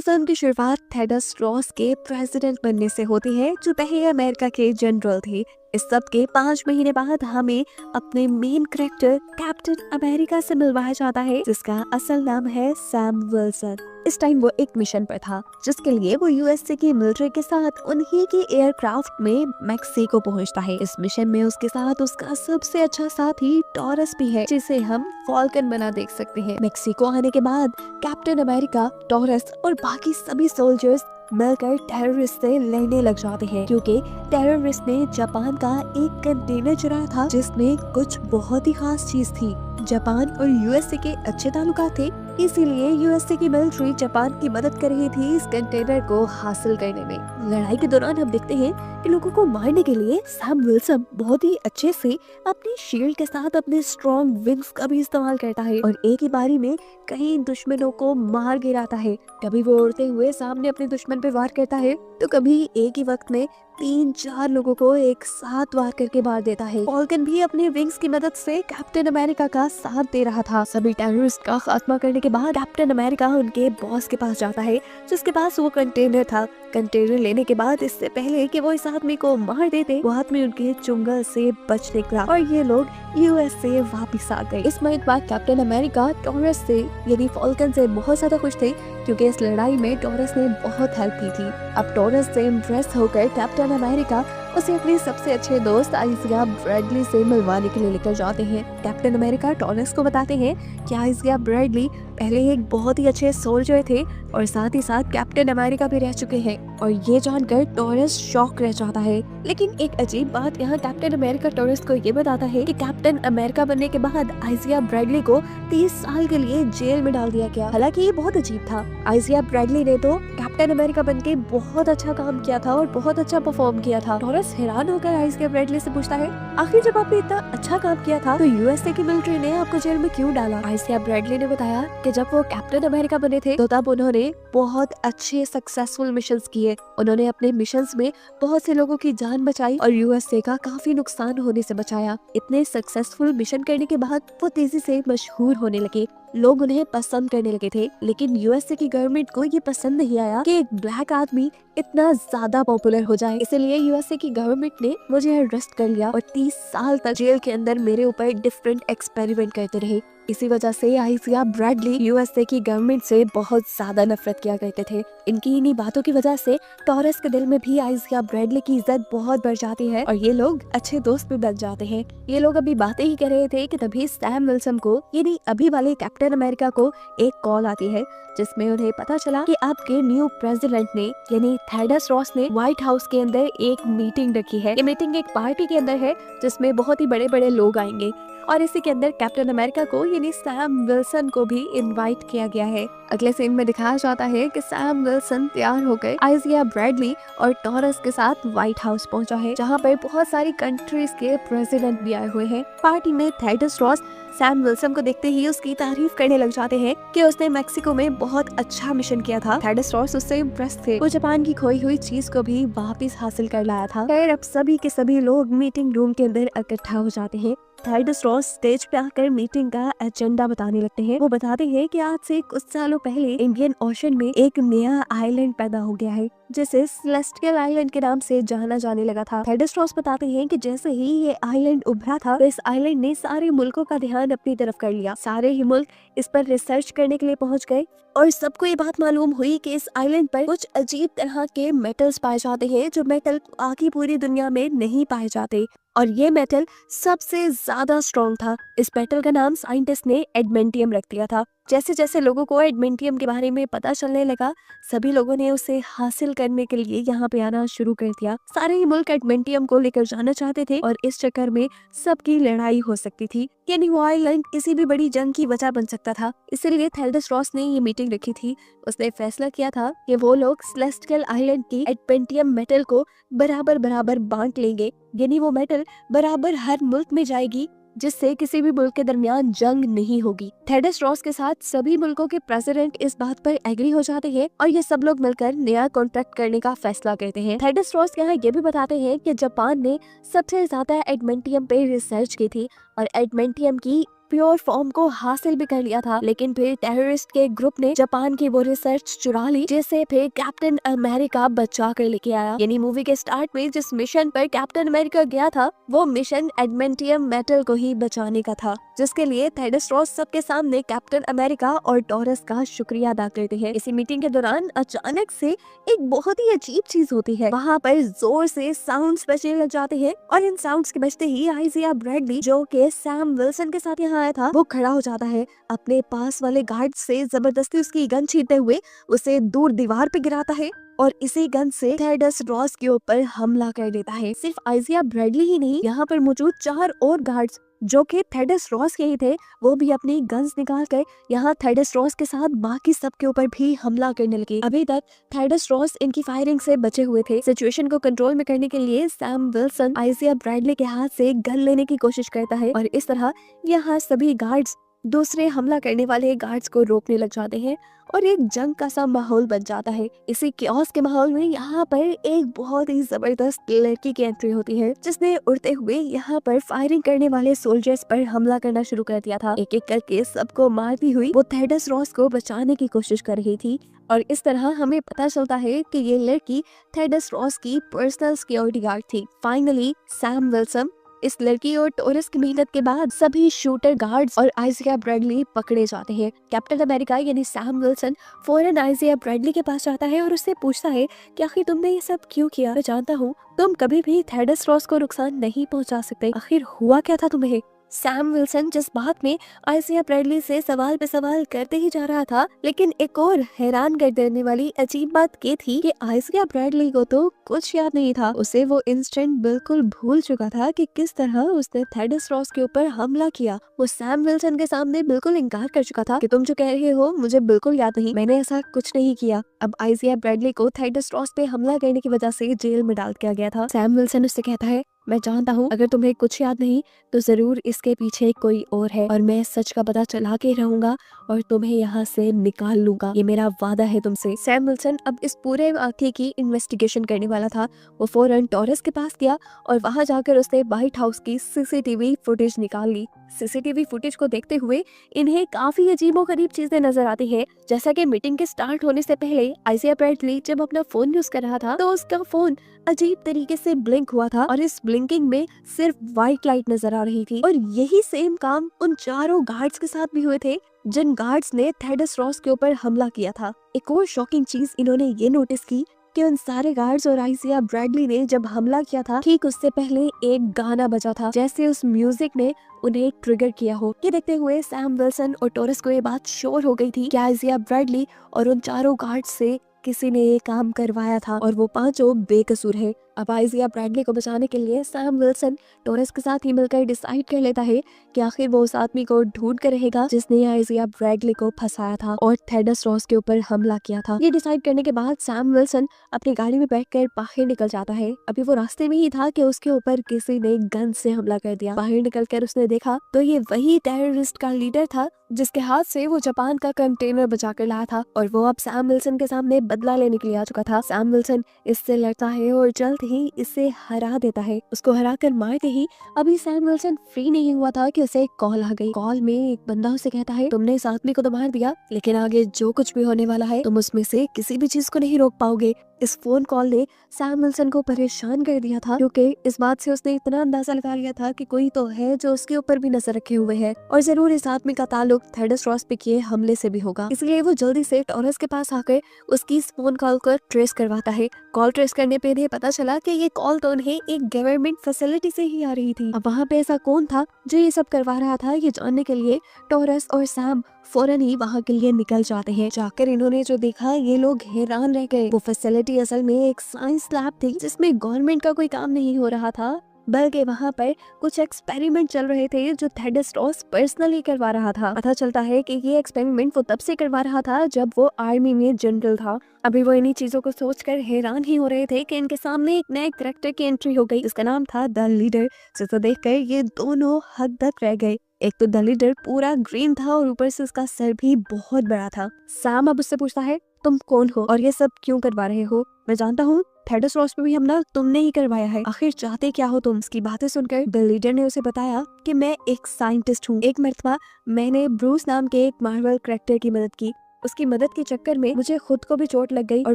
Film की शुरुआत थेडस Ross के प्रेसिडेंट बनने से होती है, जो पहले अमेरिका के जनरल थे। इस सब के 5 महीने बाद हमें अपने मेन कैरेक्टर कैप्टन अमेरिका से मिलवाया जाता है, जिसका असल नाम है सैम विल्सन। इस टाइम वो एक मिशन पर था, जिसके लिए वो यूएसए की मिलिट्री के साथ उन्हीं की एयरक्राफ्ट में मैक्सिको पहुंचता है। इस मिशन में उसके साथ उसका सबसे अच्छा साथी टॉरस भी है, जिसे हम फॉल्कन बना देख सकते हैं। मैक्सिको आने के बाद कैप्टन अमेरिका, टॉरस और बाकी सभी सोल्जर्स मिलकर टेररिस्ट से लड़ने लग जाते हैं, क्योंकि टेररिस्ट ने जापान का एक कंटेनर चुराया था, जिसमें कुछ बहुत ही खास चीज थी। जापान और यूएसए के अच्छे ताल्लुकात थे, इसीलिए यूएसए की मिलिट्री जापान की मदद कर रही थी इस कंटेनर को हासिल करने में। लड़ाई के दौरान हम देखते हैं कि लोगों को मारने के लिए सैम विल्सन बहुत ही अच्छे से अपनी शील्ड के साथ अपने स्ट्रॉन्ग विंग्स का भी इस्तेमाल करता है और एक ही बारी में कई दुश्मनों को मार गिराता है। कभी वो उड़ते हुए सामने अपने दुश्मन पे वार करता है, तो कभी एक ही वक्त में 3-4 लोगों को एक साथ वार करके मार देता है। फॉल्कन भी अपने विंग्स की मदद से कैप्टन अमेरिका का साथ दे रहा था। सभी टेररिस्ट का खात्मा करने के बाद कैप्टन अमेरिका उनके बॉस के पास जाता है, जिसके पास वो कंटेनर था। कंटेनर लेने के बाद इससे पहले कि वो इस आदमी को मार देते, वो आदमी उनके चुंगल से बच निकला और ये लोग यूएस से वापिस आ गए। इस महीने बाद कैप्टन अमेरिका टॉरस से यानी फॉल्कन से बहुत ज्यादा खुश थे, क्योंकि इस लड़ाई में टॉरस ने बहुत हेल्प की थी। अब टॉरस से इम्प्रेस होकर कैप्टन अमेरिका उसे अपने सबसे अच्छे दोस्त आइजिया ब्रैडली से मिलवाने के लिए लेकर जाते हैं। कैप्टन अमेरिका टॉरस को बताते हैं कि आइजिया ब्रैडली पहले एक बहुत ही अच्छे सोल्जर थे और साथ ही साथ कैप्टन अमेरिका भी रह चुके हैं, और ये जानकर टॉरस शॉक रह जाता है। लेकिन एक अजीब बात यहाँ कैप्टन अमेरिका टॉरस को ये बताता है कि कैप्टन अमेरिका बनने के बाद आइजिया ब्रैडली को 30 साल के लिए जेल में डाल दिया गया। हालांकि ये बहुत अजीब था। आइजिया ब्रैडली ने तो कैप्टन अमेरिका बनके बहुत अच्छा काम किया था और बहुत अच्छा परफॉर्म किया था। टॉरस हैरान होकर आइजिया ब्रैडली से पूछता है, आखिर जब आपने इतना अच्छा काम किया था तो यूएसए की मिलिट्री ने आपको जेल में क्यों डाला? आइजिया ब्रैडली ने बताया कि जब वो कैप्टन अमेरिका बने थे तो तब उन्होंने बहुत अच्छे सक्सेसफुल मिशंस किए। उन्होंने अपने मिशंस में बहुत से लोगों की जान बचाई और यूएसए का काफी नुकसान होने से बचाया। इतने सक्सेसफुल मिशन करने के बाद वो तेजी से मशहूर होने लगे, लोग उन्हें पसंद करने लगे थे। लेकिन यूएसए की गवर्नमेंट को ये पसंद नहीं आया कि एक ब्लैक आदमी इतना ज्यादा पॉपुलर हो जाए, इसलिए यूएसए की गवर्नमेंट ने मुझे अरेस्ट कर लिया और 30 साल तक जेल के अंदर मेरे ऊपर डिफरेंट एक्सपेरिमेंट करते रहे। इसी वजह से आइजिया ब्रैडली यूएसए की गवर्नमेंट से बहुत ज्यादा नफरत किया करते थे। इनकी इन्हीं बातों की वजह से टॉरस के दिल में भी आइजिया ब्रैडली की इज्जत बहुत बढ़ जाती है और ये लोग अच्छे दोस्त भी बन जाते हैं। ये लोग अभी बातें ही कर रहे थे कि तभी सैम विल्सन को यानी अभी वाले कैप्टन अमेरिका को एक कॉल आती है, जिसमें उन्हें पता चला कि आपके न्यू प्रेसिडेंट ने यानी थेडस रॉस ने व्हाइट हाउस के अंदर एक मीटिंग रखी है। ये मीटिंग एक पार्टी के अंदर है, जिसमें बहुत ही बड़े बड़े लोग आएंगे और इसी के अंदर कैप्टन अमेरिका को यानी सैम विल्सन को भी इनवाइट किया गया है। अगले सीन में दिखाया जाता है कि सैम विल्सन तैयार होकर आइजिया ब्रैडली और टॉरस के साथ व्हाइट हाउस पहुंचा है, जहां पर बहुत सारी कंट्रीज के प्रेसिडेंट भी आए हुए हैं। पार्टी में थेडस रॉस सैम विल्सन को देखते ही उसकी तारीफ करने लग जाते हैं कि उसने मैक्सिको में बहुत अच्छा मिशन किया था। थेडस रॉस उससे इम्प्रेस थे। वो जापान की खोई हुई चीज को भी वापस हासिल कर लाया था। खैर, अब सभी के सभी लोग मीटिंग रूम के अंदर इकट्ठा हो जाते हैं। थेडस रॉस स्टेज पे आकर मीटिंग का एजेंडा बताने लगते हैं। वो बताते हैं कि आज से कुछ सालों पहले इंडियन ओशन में एक नया आइलैंड पैदा हो गया है, जिसे सेलेस्टियल आइलैंड के नाम से जाना जाने लगा था। थेडस रॉस बताते हैं कि जैसे ही ये आइलैंड उभरा था, तो इस आइलैंड ने सारे मुल्कों का ध्यान अपनी तरफ कर लिया। सारे ही मुल्क इस पर रिसर्च करने के लिए पहुंच गए और सबको ये बात मालूम हुई कि इस आइलैंड पर कुछ अजीब तरह के मेटल्स पाए जाते हैं, जो मेटल बाकी पूरी दुनिया में नहीं पाए जाते, और ये मेटल सबसे ज्यादा स्ट्रॉन्ग था। इस मेटल का नाम साइंटिस्ट ने एडमेंटियम रख दिया था। जैसे जैसे लोगों को एडमेंटियम के बारे में पता चलने लगा, सभी लोगों ने उसे हासिल करने के लिए यहाँ पे आना शुरू कर दिया। सारे ही मुल्क एडमेंटियम को लेकर जाना चाहते थे और इस चक्कर में सबकी लड़ाई हो सकती थी, यानी वो आइलैंड किसी भी बड़ी जंग की वजह बन सकता था। इसीलिए थेडस रॉस ने ये मीटिंग रखी थी। उसने फैसला किया था कि वो लोग सेलेस्टियल आइलैंड की एडमेंटियम मेटल को बराबर बराबर बांट लेंगे, यानी वो मेटल बराबर हर मुल्क में जाएगी, जिससे किसी भी मुल्क के दरमियान जंग नहीं होगी। थेडस रॉस के साथ सभी मुल्कों के प्रेसिडेंट इस बात पर एग्री हो जाते हैं और ये सब लोग मिलकर नया कॉन्ट्रैक्ट करने का फैसला करते हैं। थेडस रॉस यहाँ ये भी बताते हैं कि जापान ने सबसे ज्यादा एडमेंटियम पे रिसर्च की थी और एडमेंटियम की प्योर फॉर्म को हासिल भी कर लिया था। लेकिन फिर टेररिस्ट के ग्रुप ने जापान की वो रिसर्च चुरा ली, जिसे फिर कैप्टन अमेरिका बचा कर लेके आया। यानी मूवी के स्टार्ट में जिस मिशन पर कैप्टन अमेरिका गया था, वो मिशन एडमेंटियम मेटल को ही बचाने का था, जिसके लिए थेडस रॉस सबके सामने कैप्टन अमेरिका और टॉरस का शुक्रिया अदा करते हैं। इसी मीटिंग के दौरान अचानक से एक बहुत ही अजीब चीज होती है। वहाँ पर जोर से साउंड्स बजने लग जाते हैं और इन साउंड्स के बजते ही आइजिया ब्रैडली, जो कि सैम विल्सन के साथ यहाँ आया था, वो खड़ा हो जाता है। अपने पास वाले गार्ड से जबरदस्ती उसकी गन छीनते हुए उसे दूर दीवार पे गिराता है और इसी गन से थेडस रॉस के ऊपर हमला कर देता है। सिर्फ आइजिया ब्रैडली ही नहीं, यहाँ पर मौजूद 4 और गार्ड्स जो कि थेडस रॉस के ही थे, वो भी अपनी गन्स निकाल कर यहाँ थेडस रॉस के साथ बाकी सब के ऊपर भी हमला करने लगे। अभी तक थेडस रॉस इनकी फायरिंग से बचे हुए थे। सिचुएशन को कंट्रोल में करने के लिए सैम विल्सन आइजिया ब्रैडली के हाथ से गन लेने की कोशिश करता है और इस तरह यहाँ सभी गार्ड्स दूसरे हमला करने वाले गार्ड्स को रोकने लग जाते हैं और एक जंग का सा माहौल बन जाता है। इसी केओस के माहौल में यहाँ पर एक बहुत ही जबरदस्त लड़की की एंट्री होती है, जिसने उड़ते हुए यहाँ पर फायरिंग करने वाले सोल्जर्स पर हमला करना शुरू कर दिया था। एक एक करके सबको मारती हुई वो थेडस रॉस को बचाने की कोशिश कर रही थी और इस तरह हमें पता चलता है कि ये लड़की थेडस रॉस की पर्सनल सिक्योरिटी गार्ड थी। फाइनली सैम विल्सन, इस लड़की और टोरस की मेहनत के बाद सभी शूटर गार्ड्स और आइजिया ब्रैडली पकड़े जाते हैं। कैप्टन अमेरिका यानी सैम विल्सन फौरन आइजिया ब्रैडली के पास जाता है और उससे पूछता है कि आखिर तुमने ये सब क्यों किया? मैं जानता हूँ तुम कभी भी थेडस रॉस को नुकसान नहीं पहुंचा सकते, आखिर हुआ क्या था तुम्हें? सैम विल्सन जिस बात में आइजिया ब्रैडली से सवाल पे सवाल करते ही जा रहा था, लेकिन एक और हैरान कर देने वाली अजीब बात ये थी कि आइजिया ब्रैडली को तो कुछ याद नहीं था। उसे वो इंस्टेंट बिल्कुल भूल चुका था कि किस तरह उसने थेडस रॉस के ऊपर हमला किया। वो सैम विल्सन के सामने बिल्कुल इनकार कर चुका था कि तुम जो कह रहे हो मुझे बिल्कुल याद नहीं, मैंने ऐसा कुछ नहीं किया। अब आइजिया ब्रैडली को थेडस रॉस पे हमला करने की वजह से जेल में डाल दिया गया था। सैम विल्सन उससे कहता है, मैं जानता हूँ अगर तुम्हें कुछ याद नहीं तो जरूर इसके पीछे कोई और है और मैं सच का पता चला के रहूंगा और तुम्हें यहाँ से निकाल लूंगा, ये मेरा वादा है तुमसे। सैम विल्सन अब इस पूरे वाकये की इन्वेस्टिगेशन करने वाला था। वो फौरन टॉरस के पास गया और वहां जाकर उसने व्हाइट हाउस की सीसीटीवी फुटेज निकाल ली। सीसीटीवी फुटेज को देखते हुए इन्हें काफी अजीबोगरीब चीजें नजर आती है। जैसा कि मीटिंग के स्टार्ट होने से पहले आइजिया ब्रैडली जब अपना फोन यूज कर रहा था तो उसका फोन अजीब तरीके से ब्लिंक हुआ था और इस ब्लिंकिंग में सिर्फ व्हाइट लाइट नजर आ रही थी। और यही सेम काम उन 4 गार्ड्स के साथ भी हुए थे जिन गार्ड्स ने थेडस रॉस के ऊपर हमला किया था। एक और शॉकिंग चीज इन्होंने ये नोटिस की कि उन सारे गार्ड्स और आइजिया ब्रैडली ने जब हमला किया था ठीक उससे पहले एक गाना बजा था, जैसे उस म्यूजिक ने उन्हें ट्रिगर किया हो। ये देखते हुए सैम विल्सन और टोरस को ये बात श्योर हो गई थी कि आइजिया ब्रैडली और उन 4 गार्ड्स से किसी ने ये काम करवाया था और वो 5 बेकसूर है। अब आइजिया ब्रैडली को बचाने के लिए सैम विल्सन टोरस के साथ ही मिलकर डिसाइड कर लेता है कि आखिर वो उस आदमी को ढूंढ कर रहेगा जिसने आइजिया ब्रैडली को फंसाया था और थेडस रॉस के ऊपर हमला किया था। ये डिसाइड करने के बाद सैम विल्सन अपनी गाड़ी में बैठकर बाहर निकल जाता है। अभी वो रास्ते में ही था कि उसके ऊपर किसी ने गन से हमला कर दिया। बाहर निकलकर उसने देखा तो ये वही टेररिस्ट का लीडर था जिसके हाथ से वो जापान का कंटेनर बचा कर लाया था और वो अब सैम विल्सन के सामने बदला लेने के लिए आ चुका था। सैम विल्सन इससे लड़ता है और जल्द ही इसे हरा देता है। उसको हरा कर मारते ही अभी सैम विल्सन फ्री नहीं हुआ था कि उसे एक कॉल आ गई। कॉल में एक बंदा उसे कहता है, तुमने इस आदमी को तो मार दिया लेकिन आगे जो कुछ भी होने वाला है तुम उसमें से किसी भी चीज को नहीं रोक पाओगे। इस फोन कॉल ने सैम विल्सन को परेशान कर दिया था क्योंकि इस बात से उसने इतना अंदाजा लगा लिया था कि कोई तो है जो उसके ऊपर भी नजर रखे हुए है और जरूर इस आदमी का ताल्लुक थेडस रॉस पे किए हमले से भी होगा। इसलिए वो जल्दी से टॉरस के पास आकर उसकी इस फोन कॉल को ट्रेस करवाता है। कॉल ट्रेस करने पे इन्हें पता चला कि ये कॉल तो उन्हें एक गवर्नमेंट फैसिलिटी से ही आ रही थी। अब वहाँ पे ऐसा कौन था जो ये सब करवा रहा था, ये जानने के लिए टॉरस और सैम फौरन ही वहाँ के लिए निकल जाते हैं। जाकर इन्होंने जो देखा ये लोग हैरान रह गए। वो फैसिलिटी असल में एक साइंस लैब थी जिसमें गवर्नमेंट का कोई काम नहीं हो रहा था, बल्कि वहाँ पर कुछ एक्सपेरिमेंट चल रहे थे जो थेडस रॉस पर्सनली करवा रहा था। पता चलता है कि ये एक्सपेरिमेंट वो तब से करवा रहा था जब वो आर्मी में जनरल था। अभी वो इन्हीं चीजों को सोचकर हैरान ही हो रहे थे कि इनके सामने एक नए कैरेक्टर की एंट्री हो गई। इसका नाम था द लीडर, जिसे देखकर ये दोनों हद-तक रह गए। एक तो द लीडर पूरा ग्रीन था और ऊपर से उसका सर भी बहुत बड़ा था। सैम अब उससे पूछता है, तुम कौन हो और ये सब क्यों करवा रहे हो? मैं जानता हूँ थेडस रॉस पे भी हमला तुमने ही करवाया है। आखिर चाहते क्या हो तुम? इसकी बातें सुनकर बिल लीडर ने उसे बताया कि मैं एक साइंटिस्ट हूँ। एक मरतबा मैंने ब्रूस नाम के एक मार्वल कैरेक्टर की मदद की। उसकी मदद के चक्कर में मुझे खुद को भी चोट लग गई और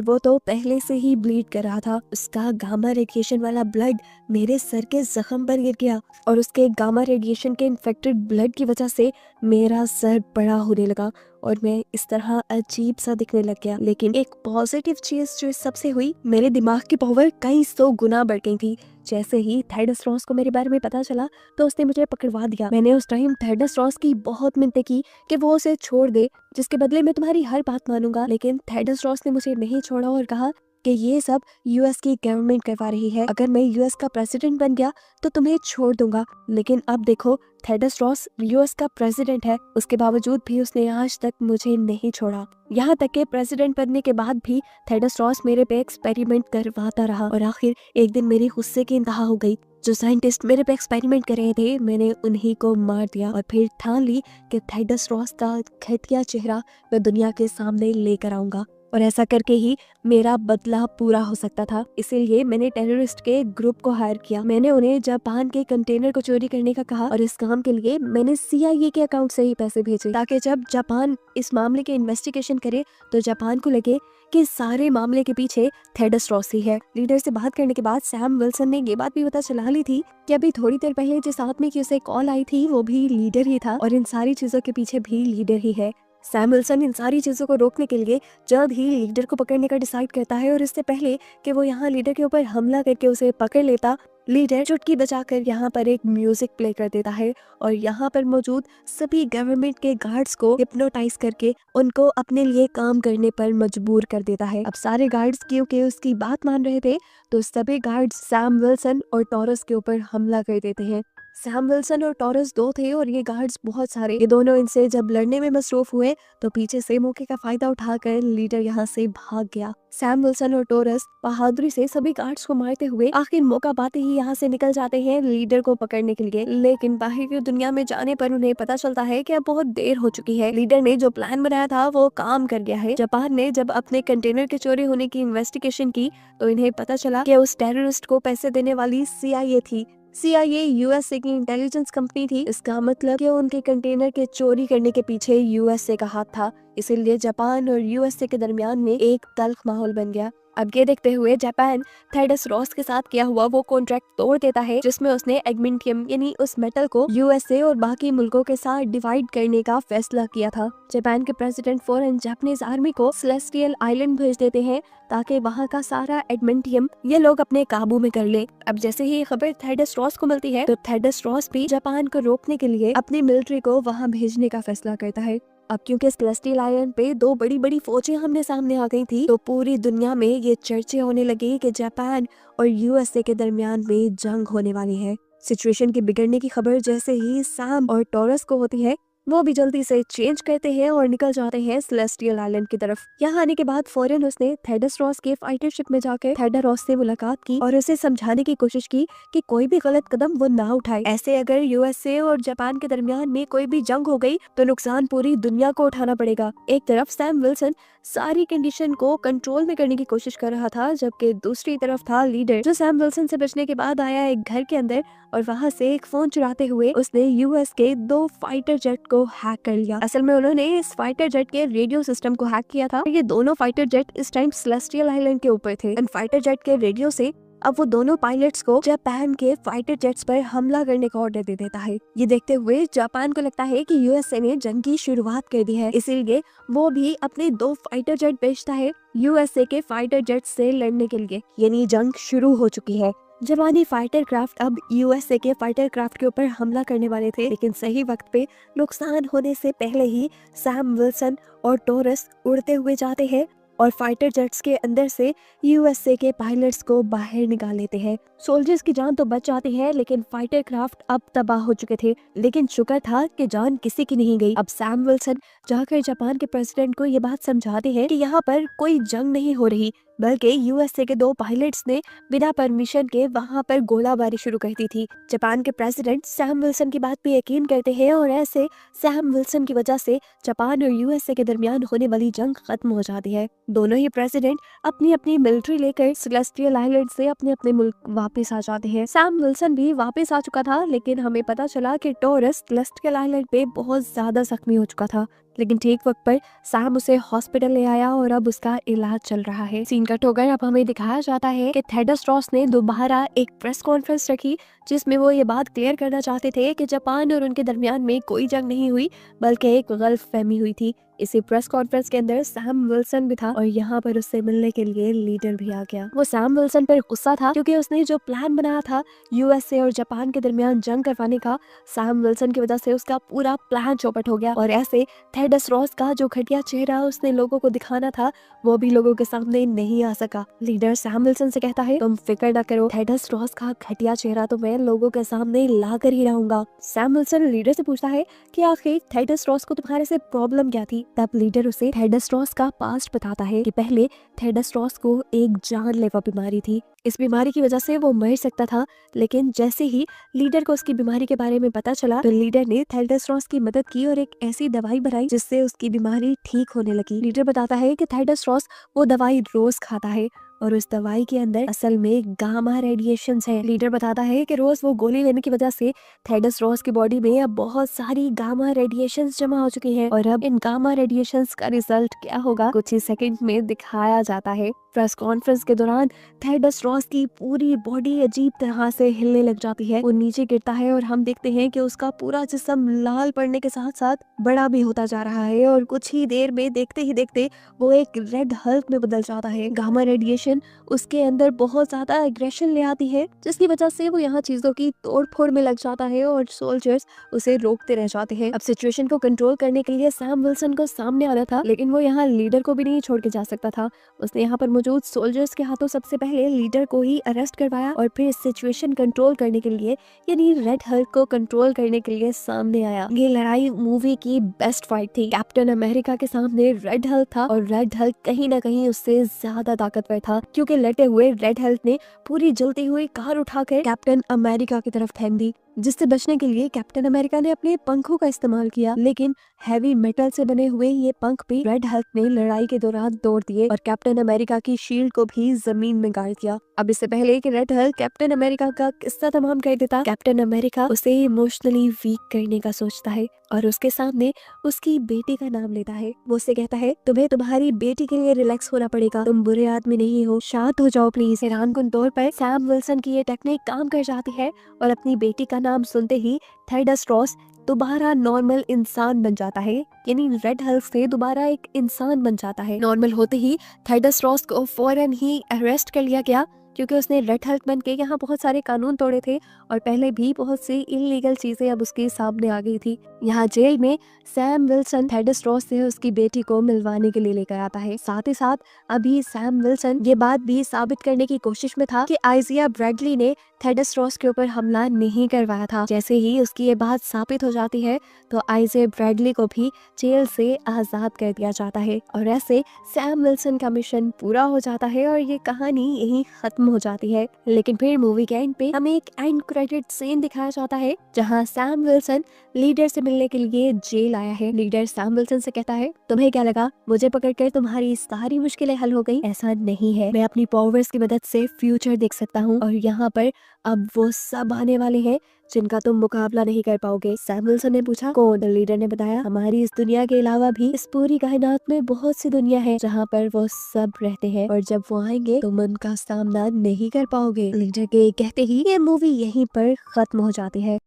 वो तो पहले से ही ब्लीड कर रहा था। उसका गामा रेडिएशन वाला ब्लड मेरे सर के जख्म पर गिर गया और उसके गामा रेडिएशन के इन्फेक्टेड ब्लड की वजह से मेरा सर बड़ा होने लगा और मैं इस तरह अजीब सा दिखने लग गया। लेकिन एक पॉजिटिव चीज जो इस सबसे हुई, मेरे दिमाग की पावर कई 100 गुना बढ़ गई थी। जैसे ही थेडस रॉस को मेरे बारे में पता चला तो उसने मुझे पकड़वा दिया। मैंने उस टाइम थेडस रॉस की बहुत मिन्नतें की कि वो उसे छोड़ दे, जिसके बदले मैं तुम्हारी हर बात मानूंगा। लेकिन थेडस रॉस ने मुझे नहीं छोड़ा और कहा कि ये सब यूएस की गवर्नमेंट करवा रही है। अगर मैं यूएस का प्रेसिडेंट बन गया तो तुम्हें छोड़ दूंगा। लेकिन अब देखो, थेडस रॉस यूएस का प्रेसिडेंट है, उसके बावजूद भी उसने आज तक मुझे नहीं छोड़ा। यहाँ तक के प्रेसिडेंट बनने के बाद भी थेडस रॉस मेरे पे एक्सपेरिमेंट करवाता रहा और आखिर एक दिन मेरी गुस्से की इंतहा हो गई। जो साइंटिस्ट मेरे पे एक्सपेरिमेंट कर रहे थे, मैंने उन्हीं को मार दिया और फिर ठान ली कि थेडस रॉस का घटिया चेहरा मैं दुनिया के सामने लेकर आऊंगा और ऐसा करके ही मेरा बदला पूरा हो सकता था। इसीलिए मैंने टेररिस्ट के ग्रुप को हायर किया। मैंने उन्हें जापान के कंटेनर को चोरी करने का कहा और इस काम के लिए मैंने CIA के अकाउंट से ही पैसे भेजे, ताकि जब जापान इस मामले के इन्वेस्टिगेशन करे तो जापान को लगे कि सारे मामले के पीछे थेडस रॉस ही है। लीडर से बात करने के बाद सैम विल्सन ने ये बात भी पता चला ली थी कि अभी थोड़ी देर पहले जिस आदमी की उसे कॉल आई थी वो भी लीडर ही था और इन सारी चीजों के पीछे भी लीडर ही है। सैम विल्सन इन सारी चीजों को रोकने के लिए जल्द ही लीडर को पकड़ने का डिसाइड करता है और इससे पहले कि वो यहाँ लीडर के ऊपर हमला करके उसे पकड़ लेता, लीडर चुटकी बजाकर यहाँ पर एक म्यूजिक प्ले कर देता है और यहाँ पर मौजूद सभी गवर्नमेंट के गार्ड्स को हिप्नोटाइज करके उनको अपने लिए काम करने पर मजबूर कर देता है। अब सारे गार्ड्स क्योंकि उसकी बात मान रहे थे तो सभी गार्ड्स सैम विल्सन और टॉरस के ऊपर हमला कर देते हैं। सैम विल्सन और टॉरस दो थे और ये गार्ड्स बहुत सारे। ये दोनों इनसे जब लड़ने में मसरूफ हुए तो पीछे से मौके का फायदा उठाकर लीडर यहाँ से भाग गया। सैम विल्सन और टॉरस बहादुरी से सभी गार्ड्स को मारते हुए आखिर मौका पाते ही यहाँ से निकल जाते हैं लीडर को पकड़ने के लिए। लेकिन बाहर की दुनिया में जाने पर उन्हें पता चलता है कि अब बहुत देर हो चुकी है। लीडर ने जो प्लान बनाया था वो काम कर गया है। जापान ने जब अपने कंटेनर के चोरी होने की इन्वेस्टिगेशन की तो इन्हें पता चला कि उस टेररिस्ट को पैसे देने वाली CIA थी। CIA USA की इंटेलिजेंस कंपनी थी। इसका मतलब कि उनके कंटेनर के चोरी करने के पीछे USA का हाथ था। इसीलिए जापान और USA के दरमियान में एक तल्ख माहौल बन गया। अब ये देखते हुए जापान थेडस रॉस के साथ किया हुआ वो कॉन्ट्रैक्ट तोड़ देता है जिसमें उसने एडमिंटियम यानी उस मेटल को USA और बाकी मुल्कों के साथ डिवाइड करने का फैसला किया था। जापान के प्रेसिडेंट फौरन जापानीज आर्मी को सेलेस्टियल आइलैंड भेज देते हैं ताकि वहाँ का सारा एडमिंटियम ये लोग अपने काबू में कर ले। अब जैसे ही खबर थेडस रॉस को मिलती है तो थेडस रॉस भी जापान को रोकने के लिए अपनी मिलिट्री को वहाँ भेजने का फैसला करता है। अब क्योंकि सेलेस्टियल आइलैंड पे दो बड़ी बड़ी फौजें हमने सामने आ गई थी तो पूरी दुनिया में ये चर्चे होने लगी कि जापान और USA के दरमियान में जंग होने वाली है। सिचुएशन के बिगड़ने की खबर जैसे ही सैम और टॉरस को होती है वो भी जल्दी से चेंज करते हैं और निकल जाते हैं सेलेस्टियल आइलैंड की तरफ। यहाँ आने के बाद फौरन उसने थेडस रॉस के फाइटर शिप में जाकर थेडस रॉस से मुलाकात की और उसे समझाने की कोशिश की कि कोई भी गलत कदम वो ना उठाए। ऐसे अगर USA और जापान के दरमियान में कोई भी जंग हो गई तो नुकसान पूरी दुनिया को उठाना पड़ेगा। एक तरफ सैम विल्सन सारी कंडीशन को कंट्रोल में करने की कोशिश कर रहा था, जबकि दूसरी तरफ था लीडर जो सैम विल्सन से बचने के बाद आया एक घर के अंदर और वहाँ से एक फोन चुराते हुए उसने US के 2 फाइटर जेट को हैक कर लिया। असल में उन्होंने इस फाइटर जेट के रेडियो सिस्टम को हैक किया था। ये दोनों फाइटर जेट इस टाइम सेलेस्टियल आइलैंड के ऊपर थे। इन फाइटर जेट के रेडियो से अब वो दोनों पायलट्स को जापान के फाइटर जेट्स पर हमला करने का ऑर्डर दे देता है। ये देखते हुए जापान को लगता है कि USA ने जंग की शुरुआत कर दी है, इसीलिए वो भी अपने 2 फाइटर जेट भेजता है USA के फाइटर जेट से लड़ने के लिए। यानी जंग शुरू हो चुकी है। जापानी फाइटर क्राफ्ट अब USA के फाइटर क्राफ्ट के ऊपर हमला करने वाले थे, लेकिन सही वक्त पे नुकसान होने से पहले ही सैम विल्सन और टॉरस उड़ते हुए जाते हैं और फाइटर जेट्स के अंदर से USA के पायलट्स को बाहर निकाल लेते हैं। सोल्जर्स की जान तो बच जाती है लेकिन फाइटर क्राफ्ट अब तबाह हो चुके थे। लेकिन शुक्र था कि जान किसी की नहीं गई। अब सैम विल्सन जाकर जापान के प्रेसिडेंट को ये बात समझाते हैं कि यहाँ पर कोई जंग नहीं हो रही, बल्कि यूएसए के 2 पायलट्स ने बिना परमिशन के वहां पर गोलाबारी शुरू कर दी थी। जापान के प्रेसिडेंट सैम विल्सन की बात पे यकीन करते हैं और ऐसे सैम विल्सन की वजह से जापान और यूएसए के दरमियान होने वाली जंग खत्म हो जाती है। दोनों ही प्रेसिडेंट अपनी अपनी मिलिट्री लेकर सेलेस्टियल आइलैंड से अपने अपने मुल्क वापस आ जाते हैं। सैम विल्सन भी वापस आ चुका था, लेकिन हमें पता चला कि टॉरस सेलेस्टियल आइलैंड पे बहुत ज्यादा जख्मी हो चुका था। लेकिन ठीक वक्त पर सैम उसे हॉस्पिटल ले आया और अब उसका इलाज चल रहा है। सीन कट होकर अब हमें दिखाया जाता है कि थेडस रॉस ने दोबारा एक प्रेस कॉन्फ्रेंस रखी जिसमें वो ये बात क्लियर करना चाहते थे कि जापान और उनके दरमियान में कोई जंग नहीं हुई, बल्कि एक गलत फहमी हुई थी। इसी प्रेस कॉन्फ्रेंस के अंदर सैम विल्सन भी था और यहाँ पर उससे मिलने के लिए लीडर भी आ गया। वो सैम विल्सन पर गुस्सा था क्योंकि उसने जो प्लान बनाया था यूएसए और जापान के दरमियान जंग करवाने का, सैम विल्सन की वजह से उसका पूरा प्लान चौपट हो गया और ऐसे थेडस रॉस का जो घटिया चेहरा उसने लोगों को दिखाना था वो भी लोगों के सामने नहीं आ सका। लीडर सैम विल्सन से कहता है, तुम फिक्र ना करो, थेडस रॉस का घटिया चेहरा तो मैं लोगों के सामने ला कर ही रहूंगा। सैम विल्सन लीडर से पूछता है कि आखिर थेडस रॉस को तुम्हारे से प्रॉब्लम क्या थी। तब लीडर उसे थेडस रॉस का पास्ट बताता है कि पहले थेडस रॉस को एक जानलेवा बीमारी थी। इस बीमारी की वजह से वो मर सकता था, लेकिन जैसे ही लीडर को उसकी बीमारी के बारे में पता चला तो लीडर ने थेडस रॉस की मदद की और एक ऐसी दवाई बनाई जिससे उसकी बीमारी ठीक होने लगी। लीडर बताता है कि थेडस रॉस वो दवाई रोज खाता है और उस दवाई के अंदर असल में गामा रेडिएशंस है। लीडर बताता है कि रोज वो गोली लेने की वजह से थेडस रॉस की बॉडी में अब बहुत सारी गामा रेडिएशंस जमा हो चुकी हैं और अब इन गामा रेडिएशंस का रिजल्ट क्या होगा कुछ ही सेकंड में दिखाया जाता है। प्रेस कॉन्फ्रेंस के दौरान थेडस रॉस की पूरी बॉडी अजीब तरह से हिलने लग जाती है। वो नीचे गिरता है और हम देखते हैं कि उसका पूरा जिस्म लाल पड़ने के साथ साथ बड़ा भी होता जा रहा है और कुछ ही देर में देखते ही देखते वो एक रेड हल्क में बदल जाता है। गामा रेडिएशन उसके अंदर बहुत ज्यादा एग्रेशन ले आती है जिसकी वजह से वो यहाँ चीजों की तोड़फोड़ में लग जाता है और सोल्जर्स उसे रोकते रह जाते हैं। अब सिचुएशन को कंट्रोल करने के लिए सैम विल्सन को सामने आना था, लेकिन वो यहाँ लीडर को भी नहीं छोड़ के जा सकता था। उसने यहाँ पर मौजूद सोल्जर्स के हाथों सबसे पहले लीडर को ही अरेस्ट करवाया और फिर सिचुएशन कंट्रोल करने के लिए यानी रेड हल्क को कंट्रोल करने के लिए सामने आया। ये लड़ाई मूवी की बेस्ट फाइट थी। कैप्टन अमेरिका के सामने रेड हल्क था और रेड हल्क कहीं ना कहीं उससे ज्यादा ताकतवर था, क्योंकि लड़ते हुए रेड हल्क ने पूरी जलती हुई कार उठाकर कैप्टन अमेरिका की तरफ फेंक दी, जिससे बचने के लिए कैप्टन अमेरिका ने अपने पंखों का इस्तेमाल किया, लेकिन हैवी मेटल से बने हुए ये पंख भी रेड हल्क ने लड़ाई के दौरान तोड़ दिए और कैप्टन अमेरिका की शील्ड को भी जमीन में गाड़ दिया। अब इससे पहले कि रेड हल्क कैप्टन अमेरिका का किस्सा तमाम कर देता, कैप्टन अमेरिका उसे इमोशनली वीक करने का सोचता है और उसके सामने उसकी बेटी का नाम लेता है। वो उससे कहता है, तुम्हें तुम्हारी बेटी के लिए रिलैक्स होना पड़ेगा, तुम बुरे आदमी नहीं हो, शांत हो जाओ प्लीज। हैरानकुन तौर पर सैम विल्सन की ये टेक्निक काम कर जाती है और अपनी बेटी का नाम सुनते ही थेडस रॉस दोबारा नॉर्मल इंसान बन जाता है, यानी रेड हल्क से दोबारा एक इंसान बन जाता है। नॉर्मल होते ही थेडस रॉस को फौरन ही अरेस्ट कर लिया गया, क्योंकि उसने रेड हल्क बन के यहाँ बहुत सारे कानून तोड़े थे और पहले भी बहुत सी इलीगल चीजें अब उसके सामने आ गई थी। यहाँ जेल में सैम विल्सन थेडस रॉस से उसकी बेटी को मिलवाने के लिए लेकर आता है। साथ ही साथ अभी सैम विल्सन ये बात भी साबित करने की कोशिश में था कि आइजिया ब्रैडली ने थेडस रॉस के ऊपर हमला नहीं करवाया था। जैसे ही उसकी ये बात साबित हो जाती है तो आइजिया ब्रैडली को भी जेल से आजाद कर दिया जाता है और ऐसे सैम विल्सन का मिशन पूरा हो जाता है और ये कहानी यहीं खत्म हो जाती है। लेकिन फिर मूवी के एंड पे हमें एक एंड क्रेडिट सीन दिखाया जाता है जहां सैम विल्सन लीडर से मिलने के लिए जेल आया है। लीडर सैम विल्सन से कहता है, तुम्हें क्या लगा मुझे पकड़कर तुम्हारी सारी मुश्किलें हल हो गई? ऐसा नहीं है, मैं अपनी पावर्स की मदद से फ्यूचर देख सकता हूँ और यहाँ पर अब वो सब आने वाले हैं जिनका तुम मुकाबला नहीं कर पाओगे। सैम विल्सन ने पूछा, कौन? लीडर ने बताया, हमारी इस दुनिया के अलावा भी इस पूरी कायनात में बहुत सी दुनिया है जहाँ पर वो सब रहते हैं और जब वो आएंगे तुम उनका सामना नहीं कर पाओगे। लीडर के कहते ही ये मूवी यहीं पर खत्म हो जाती है।